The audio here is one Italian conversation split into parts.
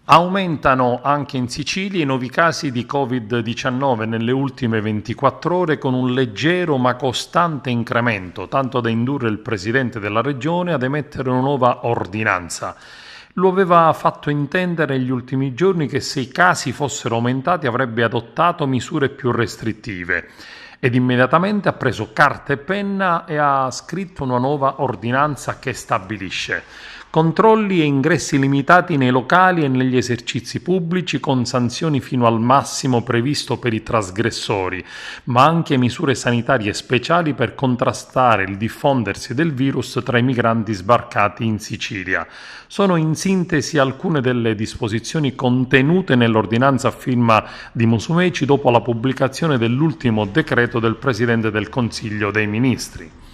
Aumentano anche in Sicilia i nuovi casi di Covid-19 nelle ultime 24 ore con un leggero ma costante incremento, tanto da indurre il presidente della regione ad emettere una nuova ordinanza. Lo aveva fatto intendere negli ultimi giorni che se i casi fossero aumentati avrebbe adottato misure più restrittive ed immediatamente ha preso carta e penna e ha scritto una nuova ordinanza che stabilisce controlli e ingressi limitati nei locali e negli esercizi pubblici con sanzioni fino al massimo previsto per i trasgressori, ma anche misure sanitarie speciali per contrastare il diffondersi del virus tra i migranti sbarcati in Sicilia. Sono in sintesi alcune delle disposizioni contenute nell'ordinanza a firma di Musumeci dopo la pubblicazione dell'ultimo decreto del Presidente del Consiglio dei Ministri.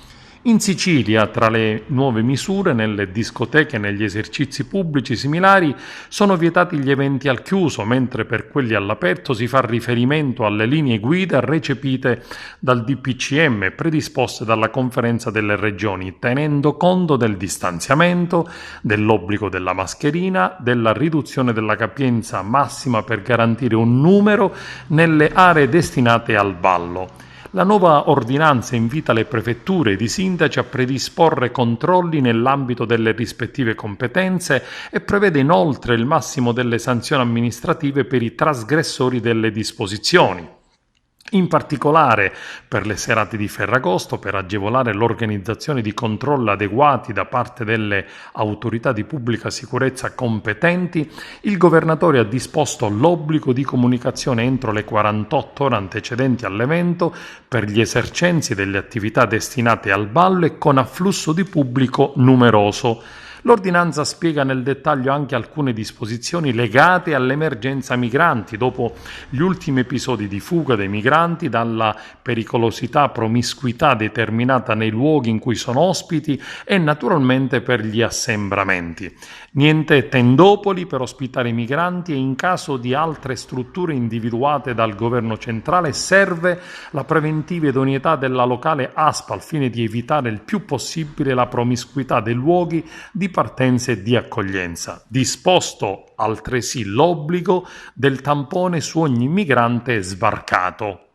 In Sicilia, tra le nuove misure, nelle discoteche e negli esercizi pubblici similari sono vietati gli eventi al chiuso, mentre per quelli all'aperto si fa riferimento alle linee guida recepite dal DPCM predisposte dalla Conferenza delle Regioni, tenendo conto del distanziamento, dell'obbligo della mascherina, della riduzione della capienza massima per garantire un numero nelle aree destinate al ballo. La nuova ordinanza invita le prefetture ed i sindaci a predisporre controlli nell'ambito delle rispettive competenze e prevede inoltre il massimo delle sanzioni amministrative per i trasgressori delle disposizioni. In particolare per le serate di Ferragosto, per agevolare l'organizzazione di controlli adeguati da parte delle autorità di pubblica sicurezza competenti, il governatore ha disposto l'obbligo di comunicazione entro le 48 ore antecedenti all'evento per gli esercenti delle attività destinate al ballo e con afflusso di pubblico numeroso. L'ordinanza spiega nel dettaglio anche alcune disposizioni legate all'emergenza migranti dopo gli ultimi episodi di fuga dei migranti, dalla pericolosità, promiscuità determinata nei luoghi in cui sono ospiti e naturalmente per gli assembramenti. Niente tendopoli per ospitare i migranti e in caso di altre strutture individuate dal governo centrale serve la preventiva idoneità della locale ASP al fine di evitare il più possibile la promiscuità dei luoghi di partenza e di accoglienza. Disposto altresì l'obbligo del tampone su ogni migrante sbarcato.